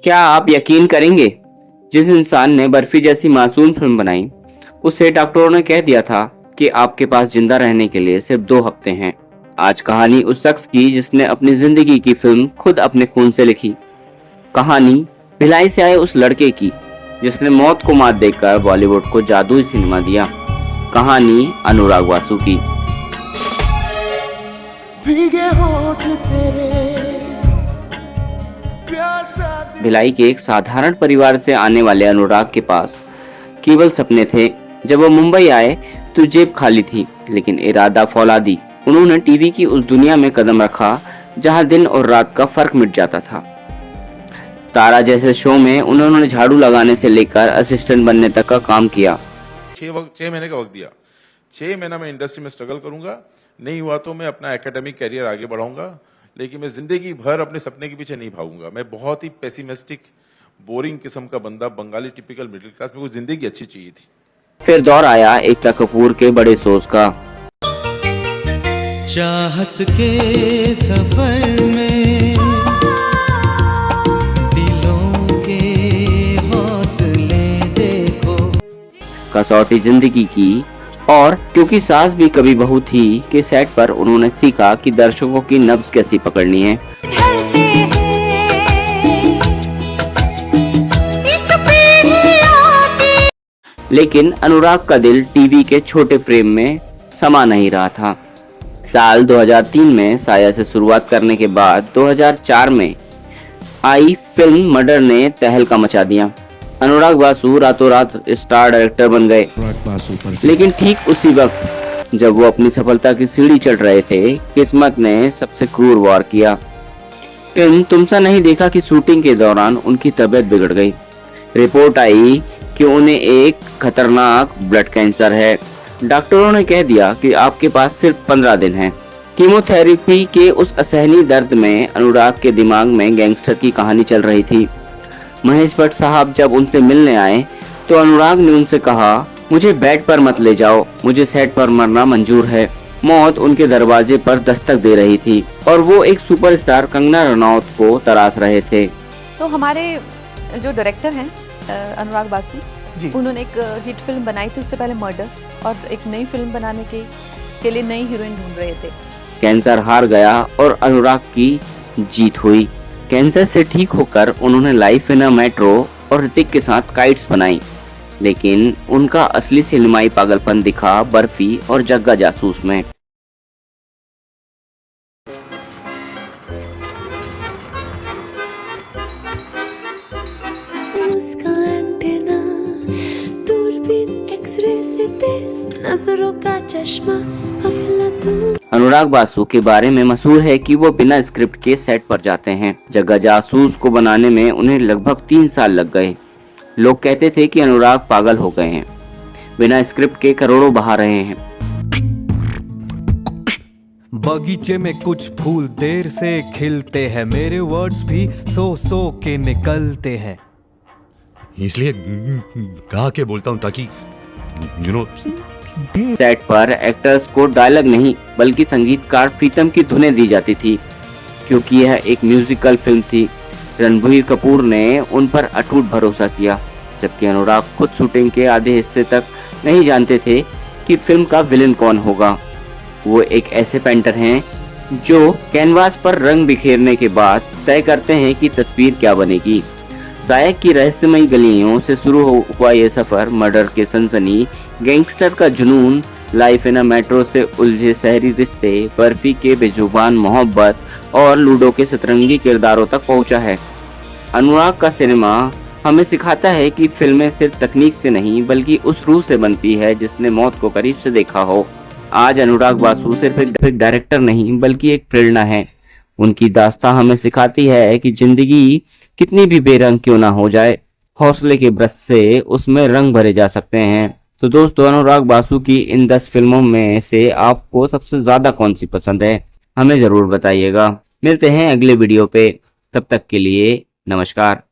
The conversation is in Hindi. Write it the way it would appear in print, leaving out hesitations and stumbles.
क्या आप यकीन करेंगे, जिस इंसान ने बर्फी जैसी मासूम फिल्म बनाई, उसे डॉक्टरों ने कह दिया था कि आपके पास जिंदा रहने के लिए सिर्फ 2 हफ्ते हैं। आज कहानी उस शख्स की जिसने अपनी जिंदगी की फिल्म खुद अपने खून से लिखी। कहानी भिलाई से आए उस लड़के की जिसने मौत को मात देकर बॉलीवुड को जादुई सिनेमा दिया। कहानी अनुराग वासु की। भीगे होठ तेरे प्यासा दिल। भिलाई के एक साधारण परिवार से आने वाले अनुराग के पास केवल सपने थे। जब वो मुंबई आए तो जेब खाली थी, लेकिन इरादा फौलादी। उन्होंने टीवी की उस दुनिया में कदम रखा जहां दिन और रात का फर्क मिट जाता था। तारा जैसे शो में उन्होंने झाड़ू लगाने से लेकर असिस्टेंट बनने तक का काम किया। 6 महीने का वक्त दिया। 6 महीना मैं इंडस्ट्री में स्ट्रगल करूंगा, नहीं हुआ तो मैं अपना एकेडमिक कैरियर आगे बढ़ाऊंगा, लेकिन मैं जिंदगी भर अपने सपने के पीछे नहीं भागूंगा। मैं बहुत ही पेसिमिस्टिक, बोरिंग किस्म का बंदा, बंगाली टिपिकल मिडिल क्लास। मेरे को जिंदगी अच्छी चाहिए थी। फिर दौर आया एकता कपूर के बड़े शोज का। चाहत के सफर में दिलों के हौसले देखो। कसौटी जिंदगी की, और क्योंकि सास भी कभी बहू थी के सेट पर उन्होंने सीखा कि दर्शकों की नब्ज कैसी पकड़नी है। लेकिन अनुराग का दिल टीवी के छोटे फ्रेम में समा नहीं रहा था। साल 2003 में साया से शुरुआत करने के बाद 2004 में आई फिल्म मर्डर ने तहलका मचा दिया। अनुराग बासु रातों रात स्टार डायरेक्टर बन गए। लेकिन ठीक उसी वक्त जब वो अपनी सफलता की सीढ़ी चढ़ रहे थे, किस्मत ने सबसे क्रूर वार किया। फिल्म तुमसा नहीं देखा की शूटिंग के दौरान उनकी तबीयत बिगड़ गई। रिपोर्ट आई कि उन्हें एक खतरनाक ब्लड कैंसर है। डॉक्टरों ने कह दिया कि आपके पास सिर्फ 15 दिन हैं। कीमोथेरेपी के उस असहनीय दर्द में अनुराग के दिमाग में गैंगस्टर की कहानी चल रही थी। महेश भट्ट साहब जब उनसे मिलने आए तो अनुराग ने उनसे कहा, मुझे बेड पर मत ले जाओ, मुझे सेट पर मरना मंजूर है। मौत उनके दरवाजे पर दस्तक दे रही थी और वो एक सुपरस्टार कंगना रनौत को तराश रहे थे। तो हमारे जो डायरेक्टर हैं अनुराग बासु, उन्होंने एक हिट फिल्म बनाई थी, उससे पहले मर्डर, और एक नई फिल्म बनाने के लिए नई हीरोइन ढूंढ रहे थे। कैंसर हार गया और अनुराग की जीत हुई। कैंसर से ठीक होकर उन्होंने लाइफ इन अ मेट्रो और ऋतिक के साथ काइट्स बनाई, लेकिन उनका असली सिनेमाई पागलपन दिखा बर्फी और जग्गा जासूस में। नजरों का चश्मा अफलातून। अनुराग बासु के बारे में मशहूर है कि वो बिना स्क्रिप्ट के सेट पर जाते हैं। जग्गा जासूस को बनाने में उन्हें लगभग 3 साल लग गए। लोग कहते थे कि अनुराग पागल हो गए हैं, बिना स्क्रिप्ट के करोड़ों बहा रहे हैं। बगीचे में कुछ फूल देर से खिलते हैं, मेरे वर्ड्स भी सो के निकलते हैं। इसलिए गा के बोलता हूँ ताकि सेट पर एक्टर्स को डायलॉग नहीं बल्कि संगीतकार प्रीतम की धुनें दी जाती थी, क्योंकि यह एक म्यूजिकल फिल्म थी। रणबीर कपूर ने उन पर अटूट भरोसा किया, जबकि अनुराग खुद शूटिंग के आधे हिस्से तक नहीं जानते थे कि फिल्म का विलेन कौन होगा। वो एक ऐसे पेंटर हैं जो कैनवास पर रंग बिखेरने के बाद तय करते हैं कि तस्वीर क्या बनेगी। साया की रहस्यमयी गलियों से शुरू हुआ ये सफर मर्डर के सनसनी, गैंगस्टर का जुनून, लाइफ इन अ मेट्रो से उलझे शहरी रिश्ते, बर्फी के बेजुबान मोहब्बत और लूडो के सतरंगी किरदारों तक पहुंचा है। अनुराग का सिनेमा हमें सिखाता है कि फिल्में सिर्फ तकनीक से नहीं बल्कि उस रूह से बनती है जिसने मौत को करीब से देखा हो। आज अनुराग बासु सिर्फ एक डायरेक्टर नहीं बल्कि एक प्रेरणा है। उनकी दास्तां हमें सिखाती है कि जिंदगी कितनी भी बेरंग क्यों ना हो जाए, हौसले के ब्रश से उसमें रंग भरे जा सकते हैं। तो दोस्तों, अनुराग बासु की इन 10 फिल्मों में से आपको सबसे ज्यादा कौन सी पसंद है, हमें जरूर बताइएगा। मिलते हैं अगले वीडियो पे, तब तक के लिए नमस्कार।